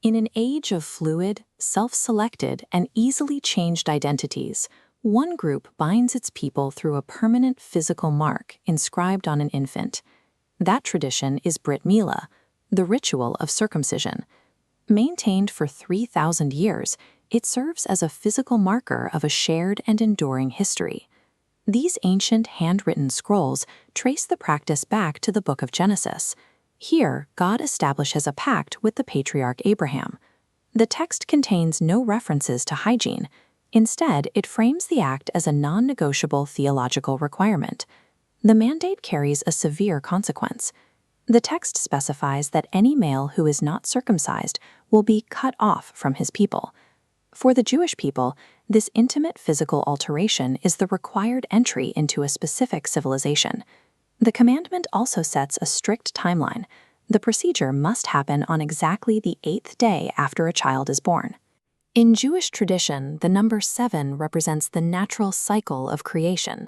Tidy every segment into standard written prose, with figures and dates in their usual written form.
In an age of fluid, self-selected, and easily changed identities, one group binds its people through a permanent physical mark inscribed on an infant. That tradition is Brit Mila, the ritual of circumcision. Maintained for 3,000 years, it serves as a physical marker of a shared and enduring history. These ancient handwritten scrolls trace the practice back to the Book of Genesis. Here, God establishes a pact with the patriarch Abraham. The text contains no references to hygiene. Instead, it frames the act as a non-negotiable theological requirement. The mandate carries a severe consequence. The text specifies that any male who is not circumcised will be cut off from his people. For the Jewish people, this intimate physical alteration is the required entry into a specific civilization. The commandment also sets a strict timeline. The procedure must happen on exactly the 8th day after a child is born. In Jewish tradition, the number 7 represents the natural cycle of creation.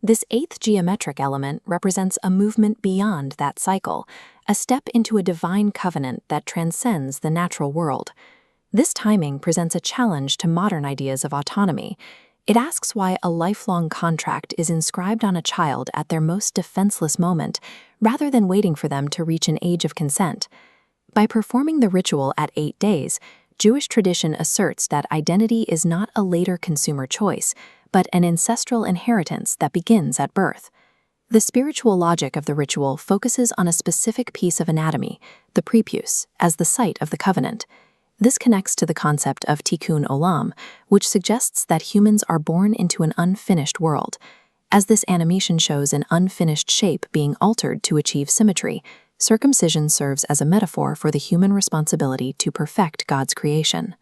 This 8th geometric element represents a movement beyond that cycle, a step into a divine covenant that transcends the natural world. This timing presents a challenge to modern ideas of autonomy. It asks why a lifelong contract is inscribed on a child at their most defenseless moment, rather than waiting for them to reach an age of consent. By performing the ritual at 8 days, Jewish tradition asserts that identity is not a later consumer choice, but an ancestral inheritance that begins at birth. The spiritual logic of the ritual focuses on a specific piece of anatomy, the prepuce, as the site of the covenant. This connects to the concept of tikkun olam, which suggests that humans are born into an unfinished world. As this animation shows an unfinished shape being altered to achieve symmetry, circumcision serves as a metaphor for the human responsibility to perfect God's creation.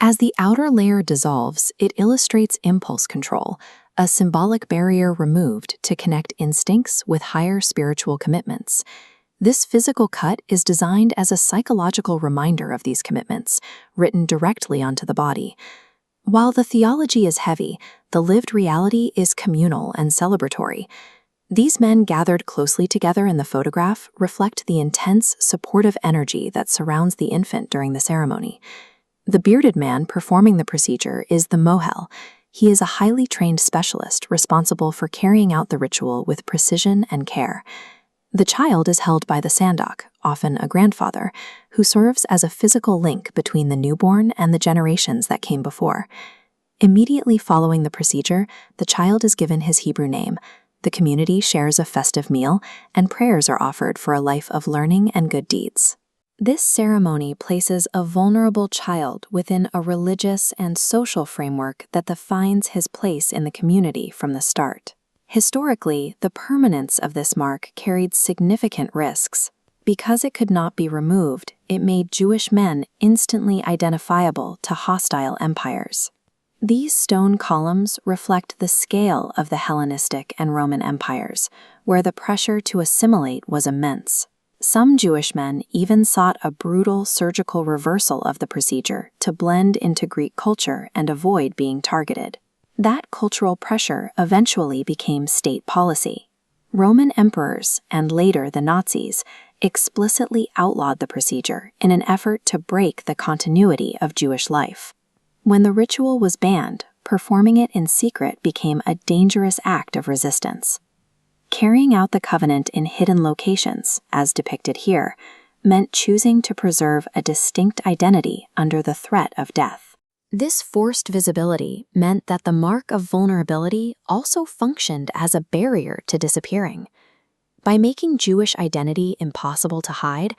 As the outer layer dissolves, it illustrates impulse control, a symbolic barrier removed to connect instincts with higher spiritual commitments. This physical cut is designed as a psychological reminder of these commitments, written directly onto the body. While the theology is heavy, the lived reality is communal and celebratory. These men gathered closely together in the photograph reflect the intense, supportive energy that surrounds the infant during the ceremony. The bearded man performing the procedure is the mohel. He is a highly trained specialist responsible for carrying out the ritual with precision and care. The child is held by the sandok, often a grandfather, who serves as a physical link between the newborn and the generations that came before. Immediately following the procedure, the child is given his Hebrew name. The community shares a festive meal, and prayers are offered for a life of learning and good deeds. This ceremony places a vulnerable child within a religious and social framework that defines his place in the community from the start. Historically, the permanence of this mark carried significant risks. Because it could not be removed, it made Jewish men instantly identifiable to hostile empires. These stone columns reflect the scale of the Hellenistic and Roman empires, where the pressure to assimilate was immense. Some Jewish men even sought a brutal surgical reversal of the procedure to blend into Greek culture and avoid being targeted. That cultural pressure eventually became state policy. Roman emperors, and later the Nazis, explicitly outlawed the procedure in an effort to break the continuity of Jewish life. When the ritual was banned, performing it in secret became a dangerous act of resistance. Carrying out the covenant in hidden locations, as depicted here, meant choosing to preserve a distinct identity under the threat of death. This forced visibility meant that the mark of vulnerability also functioned as a barrier to disappearing. By making Jewish identity impossible to hide,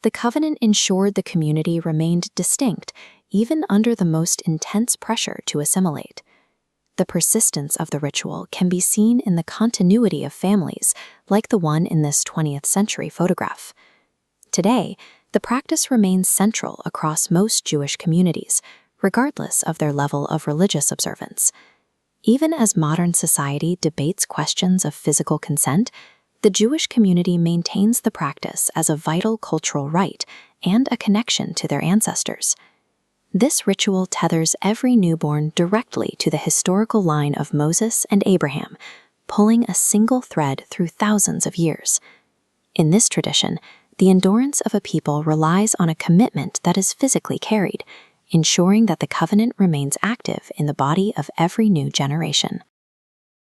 the covenant ensured the community remained distinct even under the most intense pressure to assimilate. The persistence of the ritual can be seen in the continuity of families, like the one in this 20th century photograph. Today, the practice remains central across most Jewish communities, regardless of their level of religious observance. Even as modern society debates questions of physical consent, the Jewish community maintains the practice as a vital cultural rite and a connection to their ancestors. This ritual tethers every newborn directly to the historical line of Moses and Abraham, pulling a single thread through thousands of years. In this tradition, The endurance of a people relies on a commitment that is physically carried, ensuring that the covenant remains active in the body of every new generation.